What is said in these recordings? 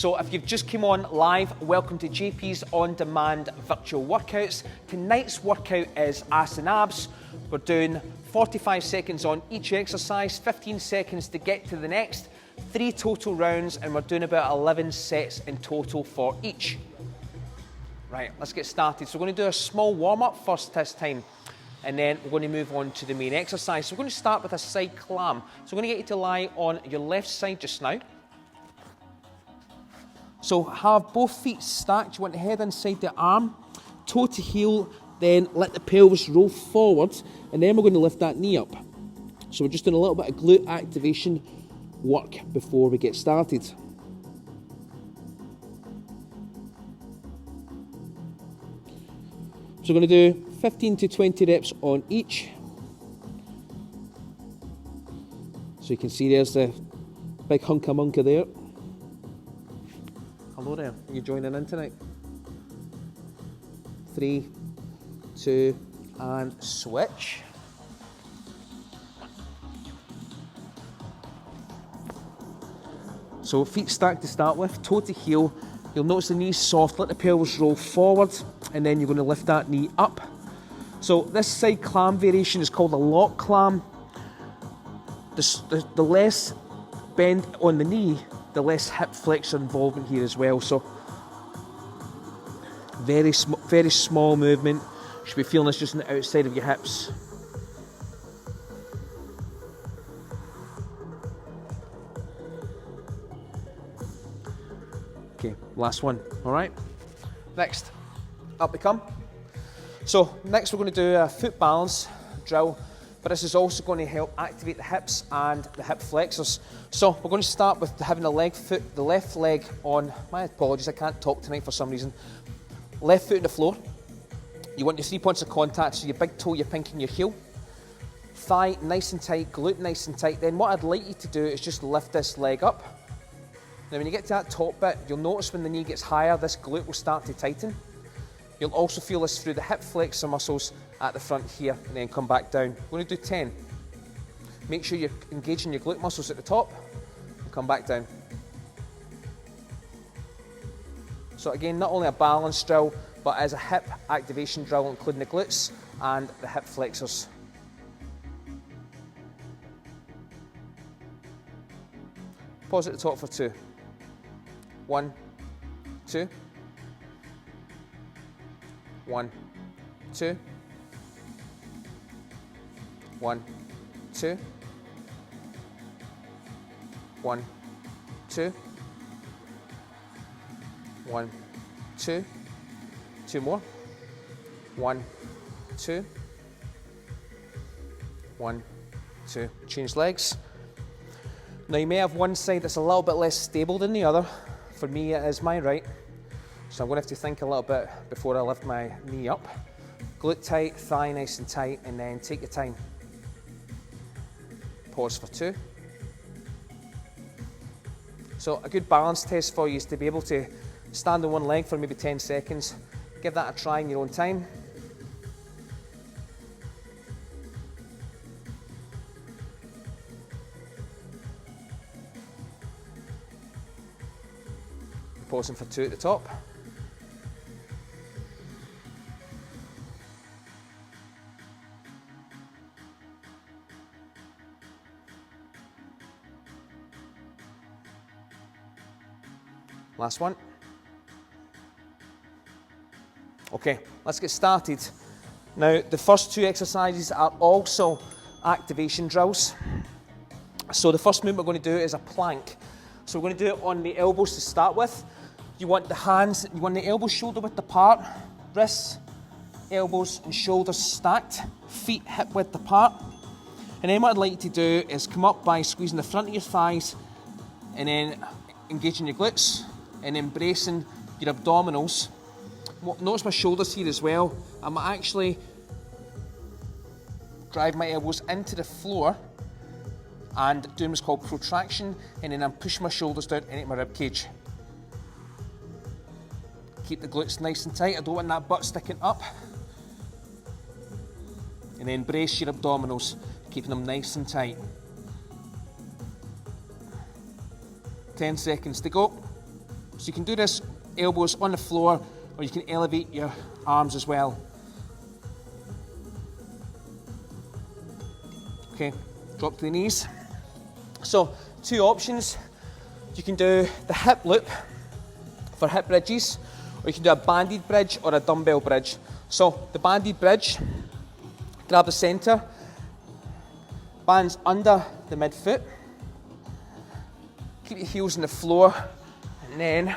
So if you've just come on live, welcome to JP's on-demand virtual workouts. Tonight's workout is ass and abs. We're doing 45 seconds on each exercise, 15 seconds to get to the next, 3 total rounds, and we're doing about 11 sets in total for each. Right, let's get started. So we're going to do a small warm-up first this time, and then we're going to move on to the main exercise. So we're going to start with a side clam. So we're going to get you to lie on your left side just now. So have both feet stacked. You want the head inside the arm, toe to heel, then let the pelvis roll forward, and then we're going to lift that knee up. So we're just doing a little bit of glute activation work before we get started. So we're going to do 15 to 20 reps on each. So you can see there's the big hunka munka there. Hello there, are you joining in tonight? 3, 2, and switch. So feet stacked to start with, toe to heel. You'll notice the knees soft, let the pelvis roll forward, and then you're going to lift that knee up. So this side clam variation is called a lock clam. The less bend on the knee, the less hip flexor involvement here as well. So very small movement. You should be feeling this just on the outside of your hips. Okay, last one. All right. Next, up we come. So next we're going to do a foot balance drill, but this is also going to help activate the hips and the hip flexors. So we're going to start with having the left leg on, my apologies, I can't talk tonight for some reason. Left foot on the floor. You want your 3 points of contact, so your big toe, your pinky and your heel. Thigh nice and tight, glute nice and tight. Then what I'd like you to do is just lift this leg up. Now when you get to that top bit, you'll notice when the knee gets higher, this glute will start to tighten. You'll also feel this through the hip flexor muscles at the front here, and then come back down. We're going to do 10. Make sure you're engaging your glute muscles at the top, and come back down. So again, not only a balance drill, but as a hip activation drill, including the glutes and the hip flexors. Pause at the top for 2. 1, 2. 1, 2. 1, 2. 1, 2. 1, 2. 2 more. 1, 2. 1, 2. Change legs. Now you may have one side that's a little bit less stable than the other. For me it is my right. So I'm going to have to think a little bit before I lift my knee up. Glute tight, thigh nice and tight, and then take your time. Pause for 2. So a good balance test for you is to be able to stand on one leg for maybe 10 seconds. Give that a try in your own time. Pausing for 2 at the top. Last one. Okay, let's get started. Now, the first 2 exercises are also activation drills. So the first movement we're going to do is a plank. So we're going to do it on the elbows to start with. You want the hands, you want the elbows shoulder width apart, wrists, elbows and shoulders stacked, feet hip width apart. And then what I'd like you to do is come up by squeezing the front of your thighs and then engaging your glutes and then bracing your abdominals. Notice my shoulders here as well. I'm actually drive my elbows into the floor and doing what's called protraction, and then I'm pushing my shoulders down into my rib cage. Keep the glutes nice and tight. I don't want that butt sticking up. And then brace your abdominals, keeping them nice and tight. 10 seconds to go. So you can do this elbows on the floor, or you can elevate your arms as well. Okay, drop to the knees. So, two options. You can do the hip loop for hip bridges, or you can do a banded bridge or a dumbbell bridge. So, the banded bridge, grab the centre, bands under the midfoot, keep your heels on the floor, and then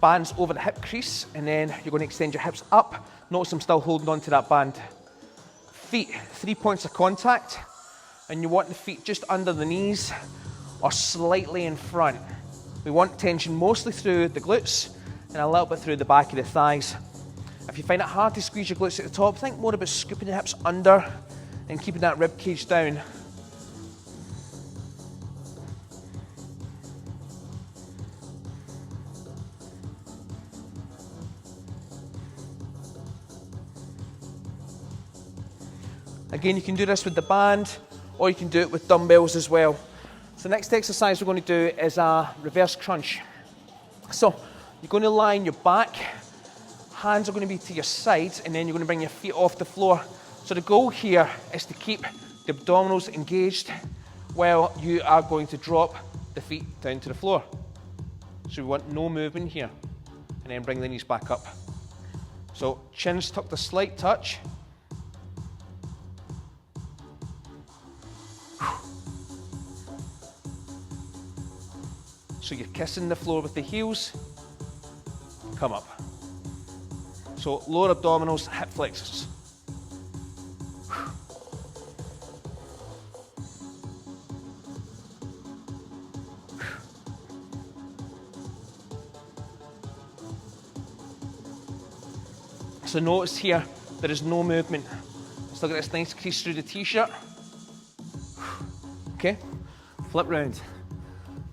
bands over the hip crease, and then you're going to extend your hips up. Notice I'm still holding on to that band. Feet, 3 points of contact, and you want the feet just under the knees or slightly in front. We want tension mostly through the glutes and a little bit through the back of the thighs. If you find it hard to squeeze your glutes at the top, think more about scooping your hips under and keeping that rib cage down. Again, you can do this with the band, or you can do it with dumbbells as well. So the next exercise we're going to do is a reverse crunch. So you're going to lie on your back, hands are going to be to your sides, and then you're going to bring your feet off the floor. So the goal here is to keep the abdominals engaged while you are going to drop the feet down to the floor. So we want no movement here, and then bring the knees back up. So chins tucked a slight touch. So you're kissing the floor with the heels, come up. So lower abdominals, hip flexors. So notice here, there is no movement. Still got this nice crease through the t-shirt. Okay, flip round.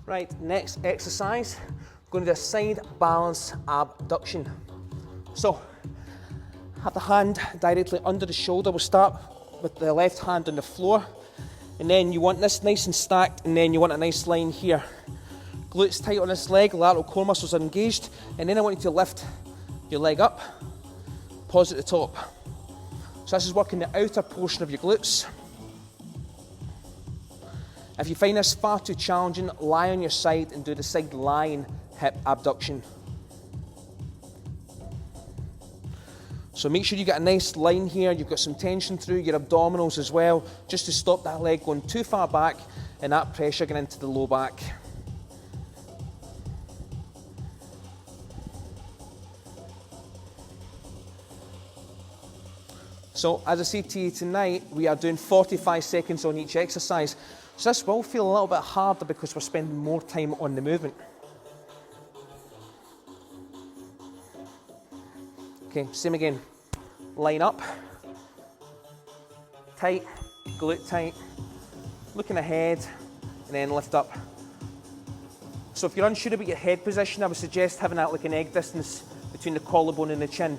Right, next exercise, we're going to do a side balance abduction. So, have the hand directly under the shoulder. We'll start with the left hand on the floor, and then you want this nice and stacked, and then you want a nice line here. Glutes tight on this leg, lateral core muscles are engaged, and then I want you to lift your leg up, pause at the top. So this is working the outer portion of your glutes. If you find this far too challenging, lie on your side and do the side lying hip abduction. So make sure you get a nice line here, you've got some tension through your abdominals as well, just to stop that leg going too far back and that pressure getting into the low back. So as I said to you tonight, we are doing 45 seconds on each exercise. So this will feel a little bit harder because we're spending more time on the movement. Okay, same again. Line up. Tight, glute tight. Looking ahead, and then lift up. So if you're unsure about your head position, I would suggest having that like an egg distance between the collarbone and the chin.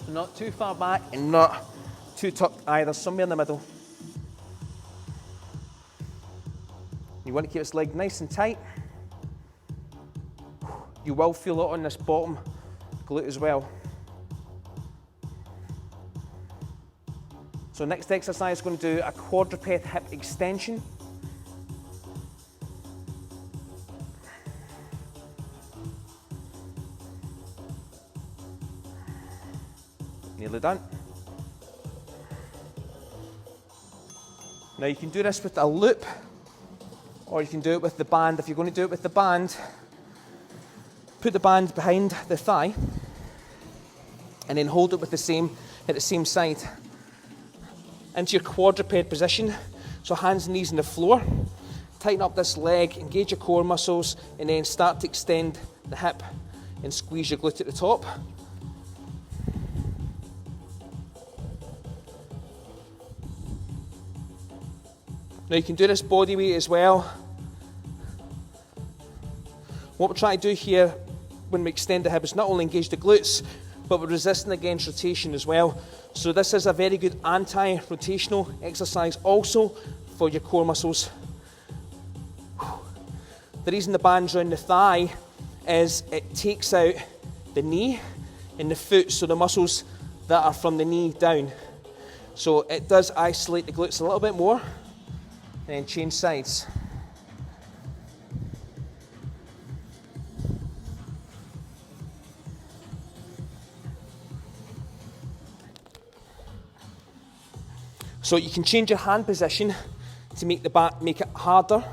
So not too far back and not too tucked either, somewhere in the middle. You want to keep this leg nice and tight. You will feel it on this bottom glute as well. So next exercise is going to do a quadruped hip extension. Nearly done. Now you can do this with a loop, or you can do it with the band. If you're going to do it with the band, put the band behind the thigh and then hold it with the same at the same side. Into your quadruped position, so hands and knees on the floor. Tighten up this leg, engage your core muscles, and then start to extend the hip and squeeze your glute at the top. Now you can do this body weight as well. What we're trying to do here when we extend the hip is not only engage the glutes, but we're resisting against rotation as well. So this is a very good anti-rotational exercise also for your core muscles. The reason the band's around the thigh is it takes out the knee and the foot, so the muscles that are from the knee down. So it does isolate the glutes a little bit more, and then change sides. So you can change your hand position to make the back, make it harder,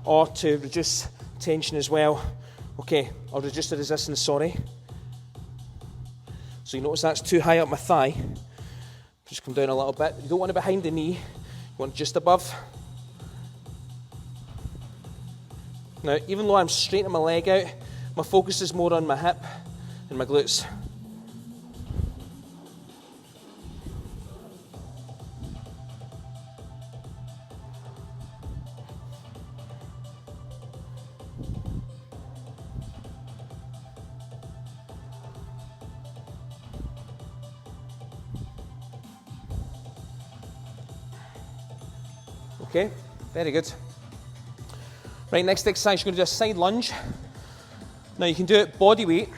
or to reduce tension as well. Okay, or reduce the resistance, sorry. So you notice that's too high up my thigh. Just come down a little bit. You don't want it behind the knee, you want it just above. Now, even though I'm straightening my leg out, my focus is more on my hip and my glutes. Okay, very good. Right, next exercise, you're going to do a side lunge. Now you can do it body weight,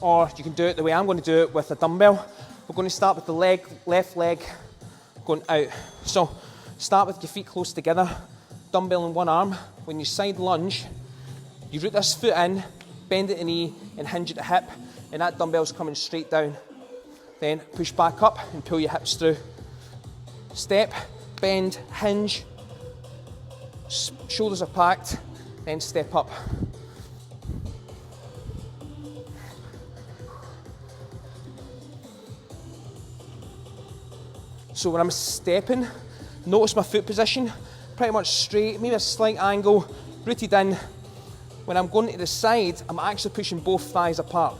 or you can do it the way I'm going to do it with a dumbbell. We're going to start with the left leg going out. So start with your feet close together, dumbbell in one arm. When you side lunge, you root this foot in, bend at the knee and hinge at the hip, and that dumbbell's coming straight down. Then push back up and pull your hips through. Step, bend, hinge, shoulders are packed, then step up. So when I'm stepping, notice my foot position, pretty much straight, maybe a slight angle, rooted in. When I'm going to the side, I'm actually pushing both thighs apart.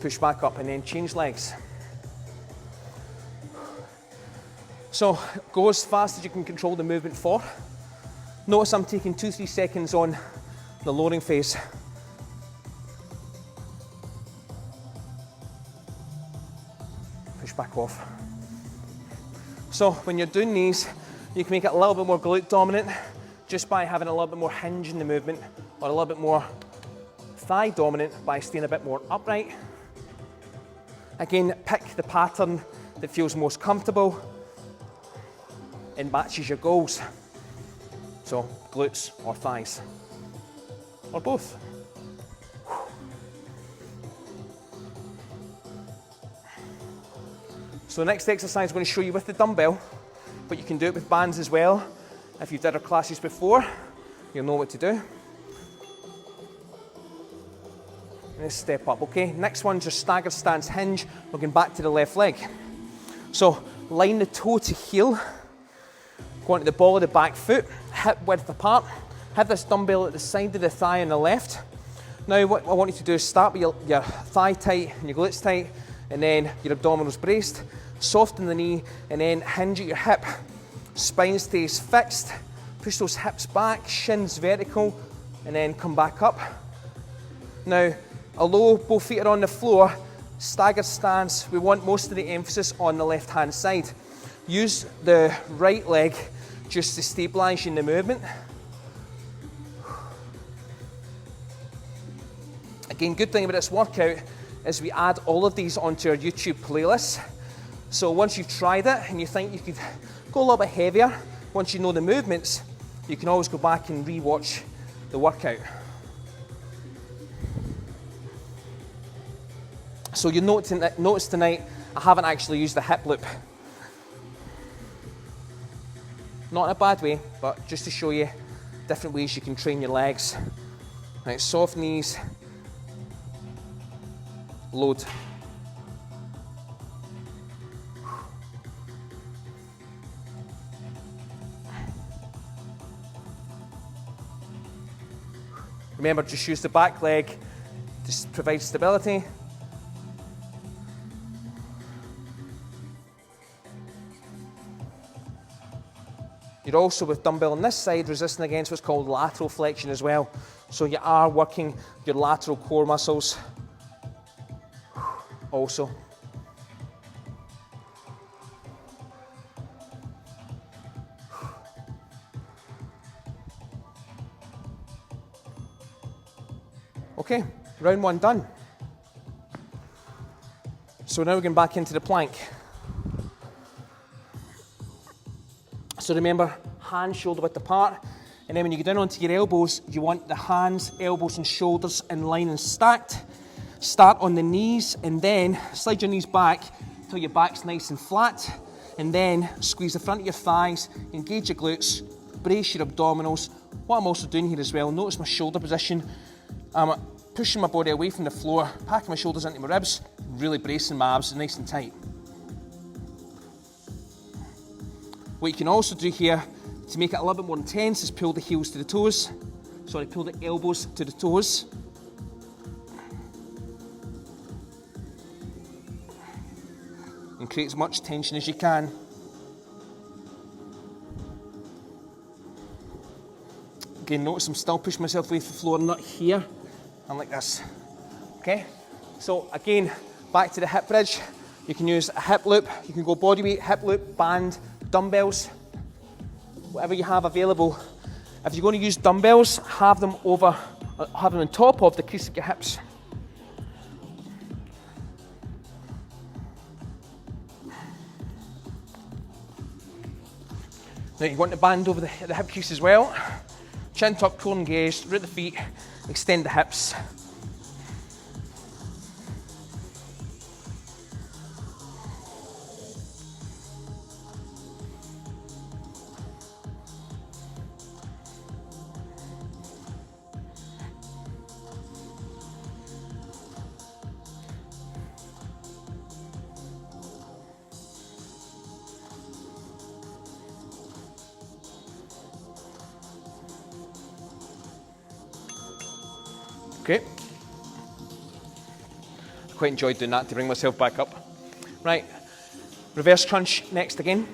Push back up and then change legs. So go as fast as you can control the movement for. Notice I'm taking 2-3 seconds on the loading phase. Push back off. So when you're doing these, you can make it a little bit more glute dominant just by having a little bit more hinge in the movement, or a little bit more thigh dominant by staying a bit more upright. Again, pick the pattern that feels most comfortable and matches your goals. So, glutes or thighs, or both. So the next exercise I'm going to show you with the dumbbell, but you can do it with bands as well. If you've done our classes before, you'll know what to do. And step up, okay? Next one's your stagger stance hinge. We're going back to the left leg. So line the toe to heel, go onto the ball of the back foot, hip width apart. Have this dumbbell at the side of the thigh on the left. Now what I want you to do is start with your thigh tight and your glutes tight, and then your abdominals braced. Soften the knee and then hinge at your hip. Spine stays fixed. Push those hips back, shins vertical, and then come back up. Now, although both feet are on the floor, stagger stance, we want most of the emphasis on the left-hand side. Use the right leg just to stabilize you in the movement. Again, good thing about this workout is we add all of these onto our YouTube playlist. So once you've tried it and you think you could go a little bit heavier, once you know the movements, you can always go back and re-watch the workout. So you notice tonight, I haven't actually used the hip loop. Not in a bad way, but just to show you different ways you can train your legs. Right, soft knees, load. Remember, just use the back leg to provide stability. You're also, with dumbbell on this side, resisting against what's called lateral flexion as well. So you are working your lateral core muscles also. Okay, round one done. So now we're going back into the plank. So remember, hands shoulder width apart, and then when you get down onto your elbows, you want the hands, elbows and shoulders in line and stacked. Start on the knees and then slide your knees back until your back's nice and flat, and then squeeze the front of your thighs, engage your glutes, brace your abdominals. What I'm also doing here as well, notice my shoulder position. I'm pushing my body away from the floor, packing my shoulders into my ribs, really bracing my abs nice and tight. What you can also do here to make it a little bit more intense is pull the heels to the toes. Sorry, pull the elbows to the toes. And create as much tension as you can. Again, notice I'm still pushing myself away from the floor, not here. I'm like this. Okay? So again, back to the hip bridge. You can use a hip loop, you can go body weight, hip loop, band, dumbbells, whatever you have available. If you're going to use dumbbells, have them on top of the crease of your hips. Now you want the band over the hip crease as well. Chin tucked, core engaged, root the feet, extend the hips. Okay. I quite enjoyed doing that to bring myself back up. Right, reverse crunch next again.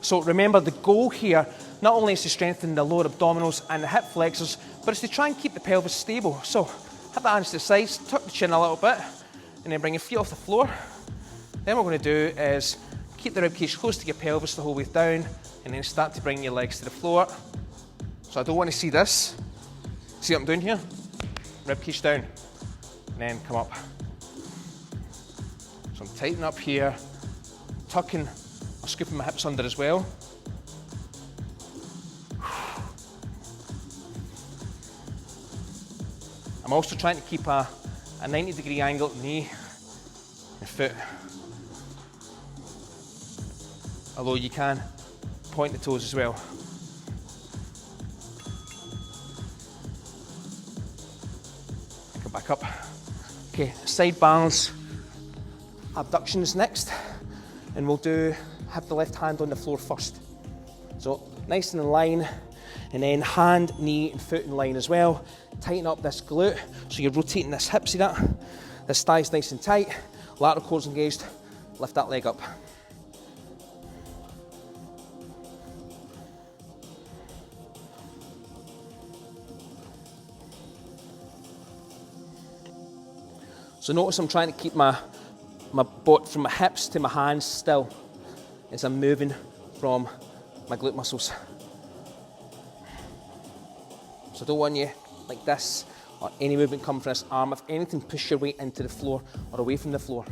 So remember, the goal here not only is to strengthen the lower abdominals and the hip flexors, but it's to try and keep the pelvis stable. So have the hands to the sides, tuck the chin a little bit, and then bring your feet off the floor. Then what we're going to do is keep the ribcage close to your pelvis the whole way down, and then start to bring your legs to the floor. So I don't want to see this. See what I'm doing here? Ribcage down, and then come up. So I'm tightening up here, tucking, or scooping my hips under as well. I'm also trying to keep a 90-degree angle at the knee and foot. Although you can point the toes as well. Come back up. Okay, side balance abductions next. And we'll have the left hand on the floor first. So nice and in line, and then hand, knee and foot in line as well. Tighten up this glute, so you're rotating this hip, see that? This thigh's nice and tight, lateral core's engaged, lift that leg up. So notice I'm trying to keep my butt from my hips to my hands still as I'm moving from my glute muscles. So I don't want you like this, or any movement coming from this arm. If anything, push your weight into the floor or away from the floor.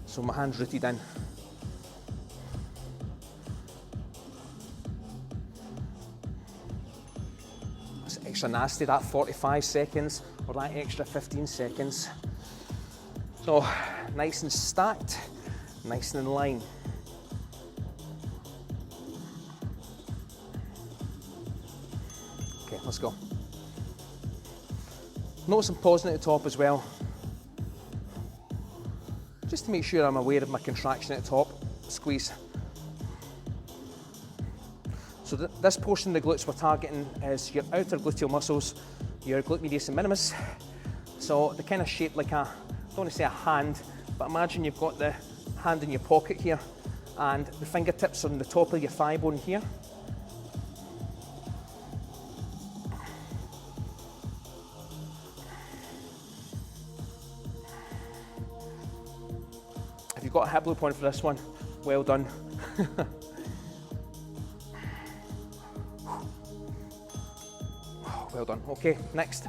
So my hand's rooted in. That's extra nasty, that 45 seconds, or that extra 15 seconds. So nice and stacked, nice and in line. Okay, let's go. Notice I'm pausing at the top as well, just to make sure I'm aware of my contraction at the top. Squeeze. So this portion of the glutes we're targeting is your outer gluteal muscles, your glute medius and minimus. So they're kind of shaped like I don't want to say a hand, but imagine you've got the hand in your pocket here, and the fingertips are on the top of your thigh bone here. If you've got a hip loop on for this one, well done. Well done. Okay, next.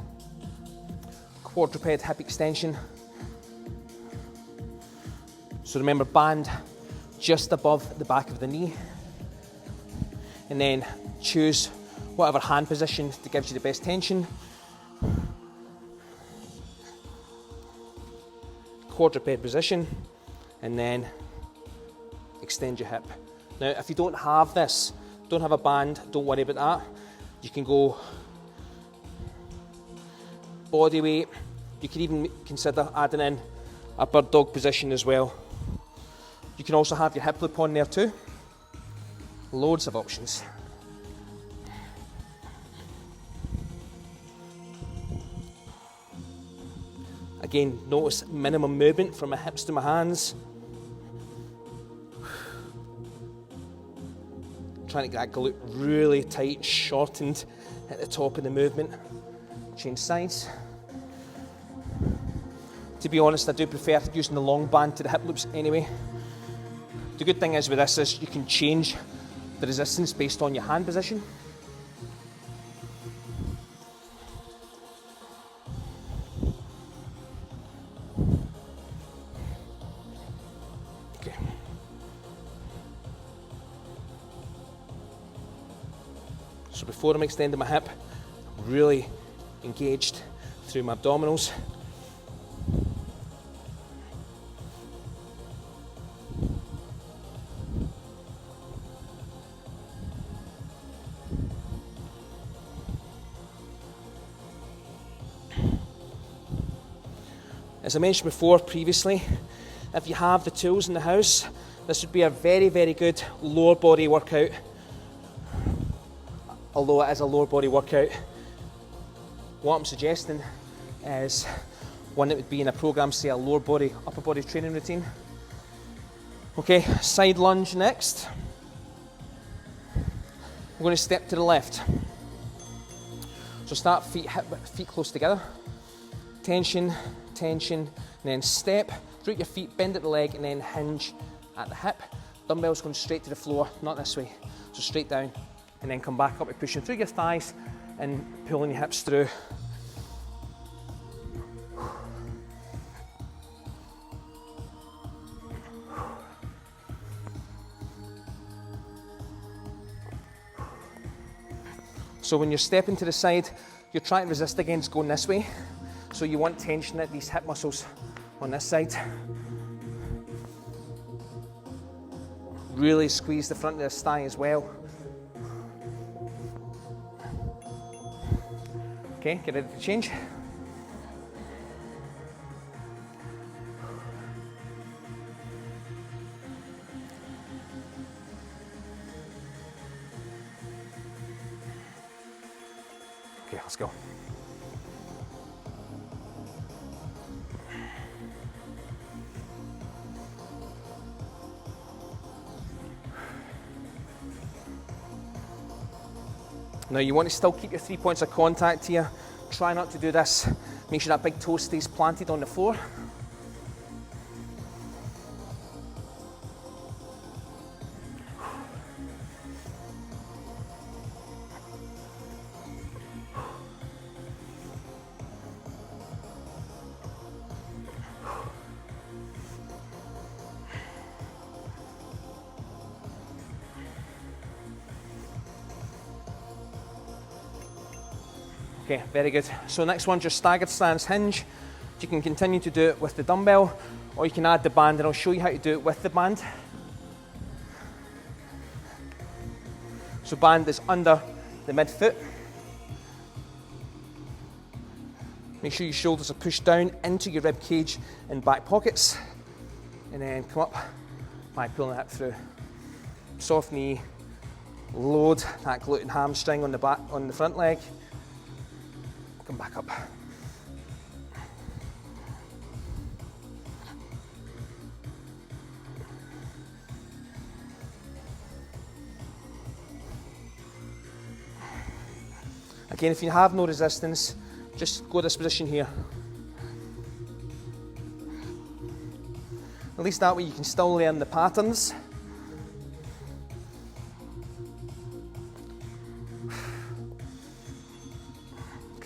Quadruped hip extension. So remember, band just above the back of the knee. And then choose whatever hand position that gives you the best tension. Quadruped position, and then extend your hip. Now, if you don't have this, don't have a band, don't worry about that. You can go body weight. You can even consider adding in a bird dog position as well. You can also have your hip loop on there too. Loads of options. Again, notice minimum movement from my hips to my hands. Trying to get that glute really tight, shortened at the top of the movement. Change sides. To be honest, I do prefer using the long band to the hip loops anyway. The good thing is with this is you can change the resistance based on your hand position. Okay. So before I'm extending my hip, I'm really engaged through my abdominals. As I mentioned before previously, if you have the tools in the house, this would be a very, very good lower body workout. Although it is a lower body workout, what I'm suggesting is one that would be in a program, say a lower body, upper body training routine. Okay, side lunge next. We're going to step to the left. So start feet close together. Tension, tension, and then step, root your feet, bend at the leg, and then hinge at the hip. Dumbbells going straight to the floor, not this way. So straight down, and then come back up by pushing through your thighs and pulling your hips through. So when you're stepping to the side, you're trying to resist against going this way. So you want tension at these hip muscles on this side. Really squeeze the front of this thigh as well. Okay, get ready to change. Okay, let's go. Now you want to still keep your 3 points of contact here. Try not to do this. Make sure that big toe stays planted on the floor. Okay, very good. So next one, just staggered stance hinge. You can continue to do it with the dumbbell, or you can add the band, and I'll show you how to do it with the band. So band is under the midfoot. Make sure your shoulders are pushed down into your rib cage and back pockets, and then come up by pulling the hip through. Soft knee, load that glute and hamstring on the back, on the front leg. Come back up. Again, if you have no resistance, just go to this position here. At least that way you can still learn the patterns.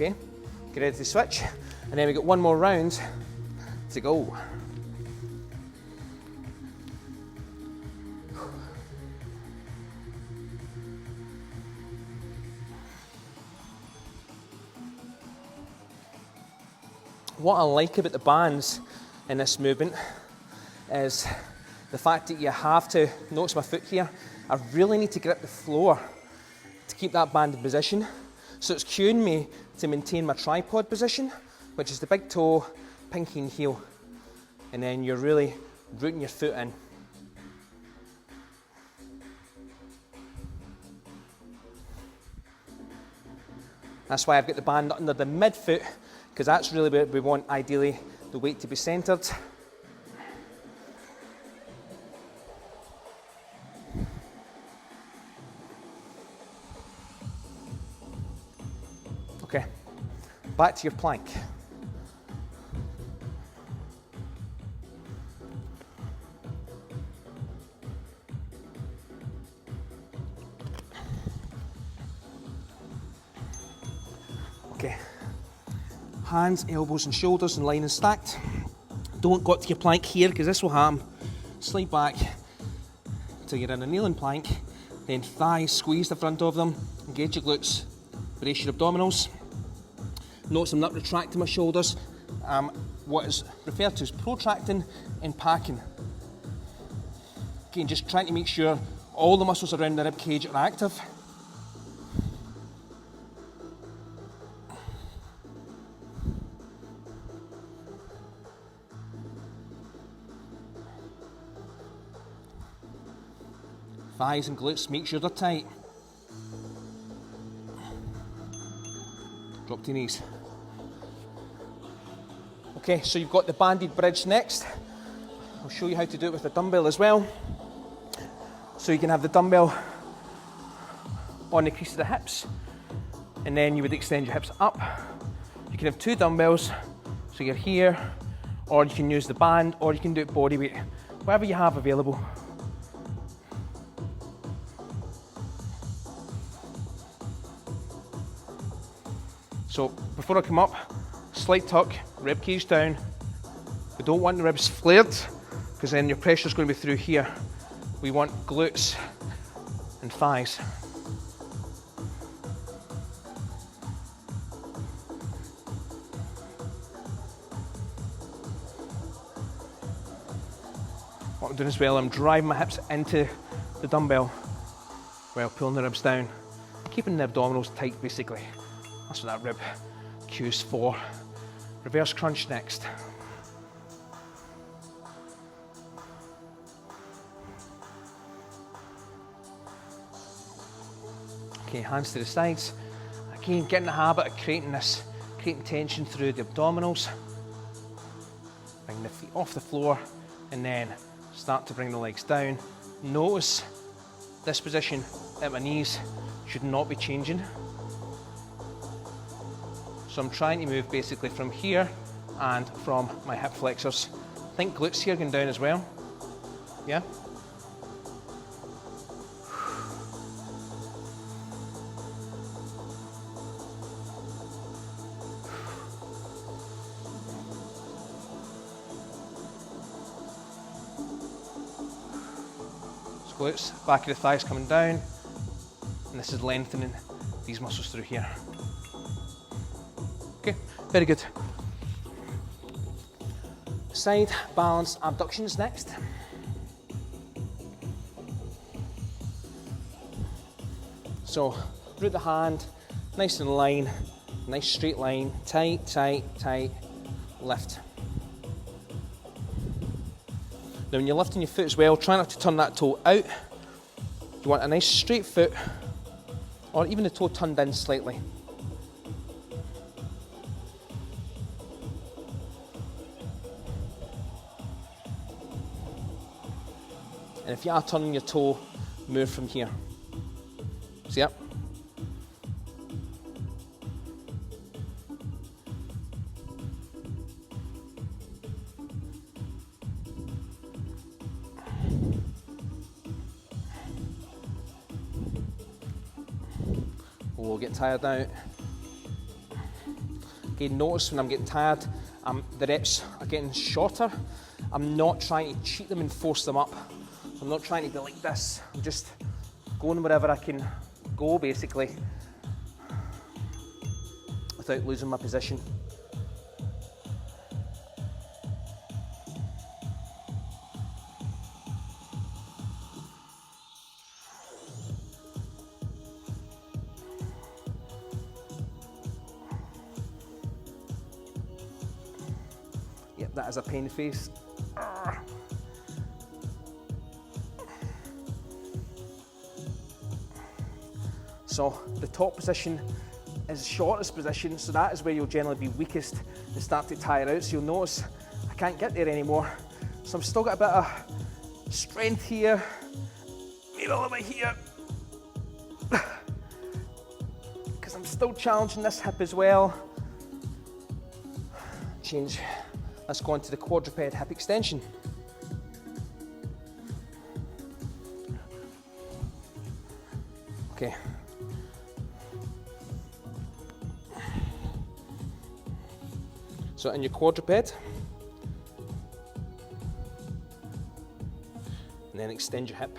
Okay, get ready to switch, and then we got one more round to go. What I like about the bands in this movement is the fact that you have to, notice my foot here, I really need to grip the floor to keep that band in position. So it's cueing me to maintain my tripod position, which is the big toe, pinky and heel. And then you're really rooting your foot in. That's why I've got the band under the midfoot, because that's really where we want, ideally, the weight to be centered. Okay, back to your plank. Okay, hands, elbows and shoulders in line and stacked. Don't go up to your plank here, because this will happen. Slide back till you're in a kneeling plank, then thighs, squeeze the front of them, engage your glutes, brace your abdominals. Notice I'm not retracting my shoulders. What is referred to as protracting and packing. Again, just trying to make sure all the muscles around the rib cage are active. Thighs and glutes, make sure they're tight. Drop to your knees. Okay, so you've got the banded bridge next. I'll show you how to do it with a dumbbell as well. So you can have the dumbbell on the crease of the hips, and then you would extend your hips up. You can have two dumbbells, so you're here, or you can use the band, or you can do it body weight, whatever you have available. So before I come up, slight tuck, rib cage down. We don't want the ribs flared, because then your pressure is going to be through here. We want glutes and thighs. What I'm doing as well, I'm driving my hips into the dumbbell while pulling the ribs down, keeping the abdominals tight basically. That's what that rib cues for. Reverse crunch next. Okay, hands to the sides. Again, get in the habit of creating tension through the abdominals. Bring the feet off the floor and then start to bring the legs down. Notice this position at my knees should not be changing. So I'm trying to move basically from here and from my hip flexors. Think glutes here going down as well. Yeah? So glutes, back of the thighs coming down, and this is lengthening these muscles through here. Okay, very good. Side balance abductions next. So, root the hand, nice in line, nice straight line, tight, tight, tight, lift. Now when you're lifting your foot as well, try not to turn that toe out. You want a nice straight foot, or even the toe turned in slightly. And if you are turning your toe, move from here. See that? We'll get tired out. Again, notice when I'm getting tired, the reps are getting shorter. I'm not trying to cheat them and force them up. I'm not trying to be like this. I'm just going wherever I can go, basically, without losing my position. Yep, that is a pain face. So the top position is the shortest position, so that is where you'll generally be weakest and start to tire out. So you'll notice I can't get there anymore. So I've still got a bit of strength here, maybe a little bit here, because I'm still challenging this hip as well. Change. Let's go on to the quadruped hip extension. Okay. So in your quadruped, and then extend your hip.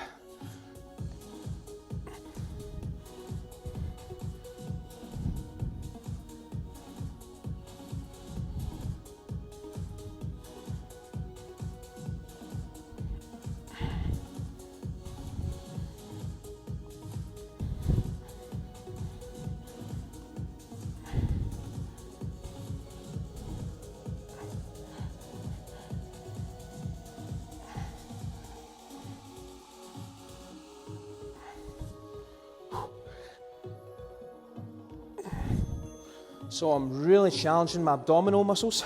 So I'm really challenging my abdominal muscles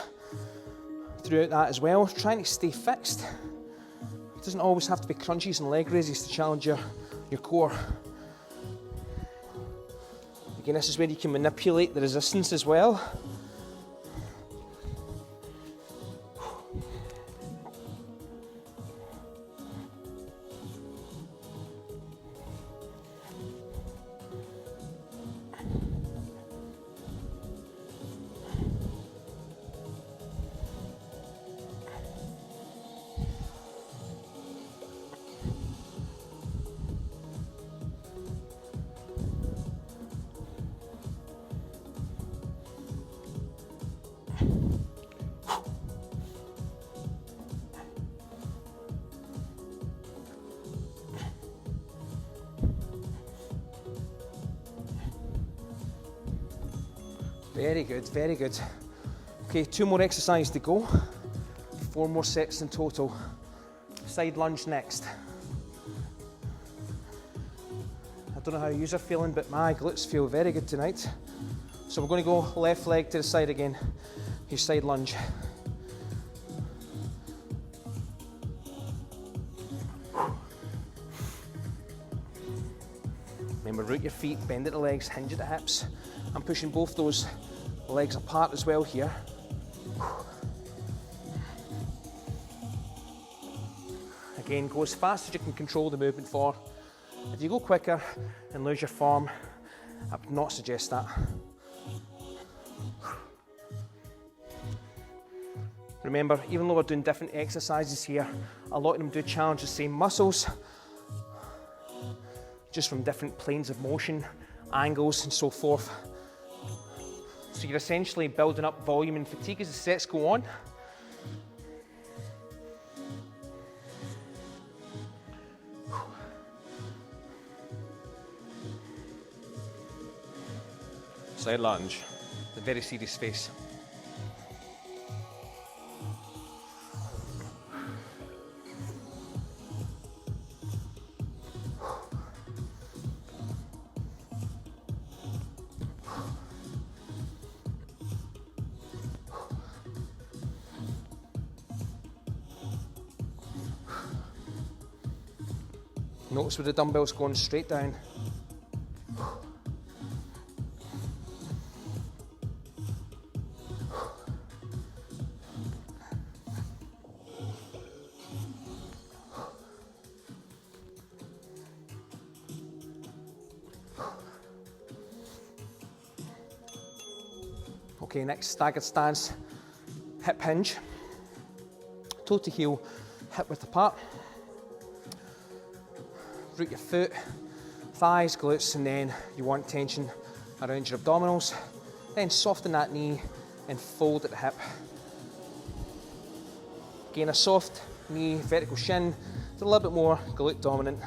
throughout that as well, trying to stay fixed. It doesn't always have to be crunches and leg raises to challenge your core. Again, this is where you can manipulate the resistance as well. Very good, very good. Okay, 2 more exercises to go. 4 more sets in total. Side lunge next. I don't know how you are feeling, but my glutes feel very good tonight. So we're going to go left leg to the side again. Your side lunge. Remember, root your feet, bend at the legs, hinge at the hips. I'm pushing both those legs apart as well here. Again, go as fast as you can control the movement for. If you go quicker and lose your form, I would not suggest that. Remember, even though we're doing different exercises here, a lot of them do challenge the same muscles, just from different planes of motion, angles and so forth. So you're essentially building up volume and fatigue as the sets go on. Side lunge, the very serious face. Notice with the dumbbells going straight down. Okay, Okay, next, staggered stance, hip hinge, toe to heel, hip width apart. Root your foot, thighs, glutes, and then you want tension around your abdominals. Then soften that knee and fold at the hip. Again, a soft knee, vertical shin, it's a little bit more glute dominant.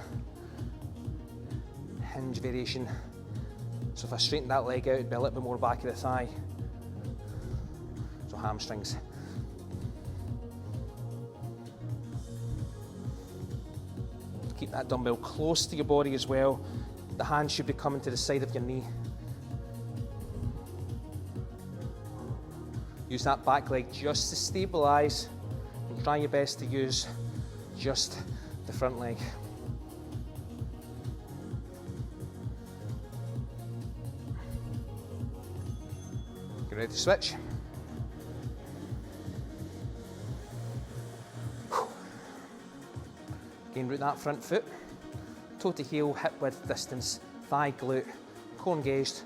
Hinge variation. So if I straighten that leg out, it'd be a little bit more back of the thigh. So hamstrings. Keep that dumbbell close to your body as well. The hand should be coming to the side of your knee. Use that back leg just to stabilise and try your best to use just the front leg. Get ready to switch. Again, root that front foot, toe to heel, hip width distance, thigh, glute, core engaged.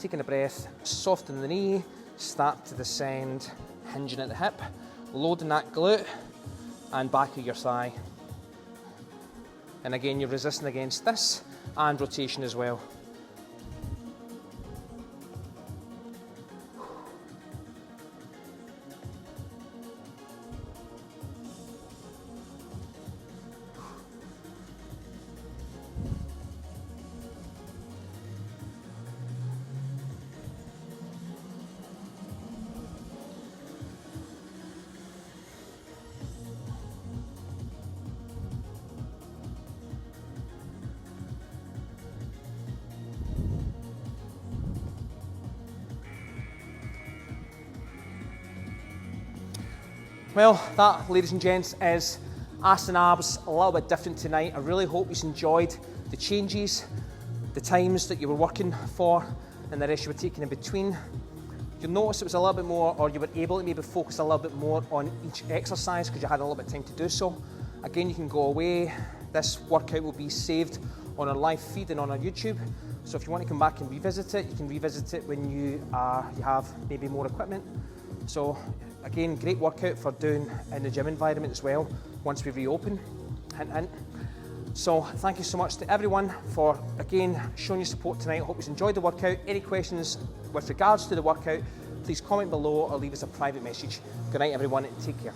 Taking a breath, soften the knee, start to descend, hinging at the hip, loading that glute and back of your thigh. And again, you're resisting against this and rotation as well. Well, that, ladies and gents, is ass and abs a little bit different tonight. I really hope you enjoyed the changes, the times that you were working for, and the rest you were taking in between. You'll notice it was a little bit more, or you were able to maybe focus a little bit more on each exercise because you had a little bit of time to do so. Again, you can go away. This workout will be saved on our live feed and on our YouTube. So if you want to come back and revisit it, you can revisit it when you have maybe more equipment. So again, great workout for doing in the gym environment as well, once we reopen, hint, hint. So thank you so much to everyone for, again, showing your support tonight. I hope you enjoyed the workout. Any questions with regards to the workout, please comment below or leave us a private message. Good night, everyone, and take care.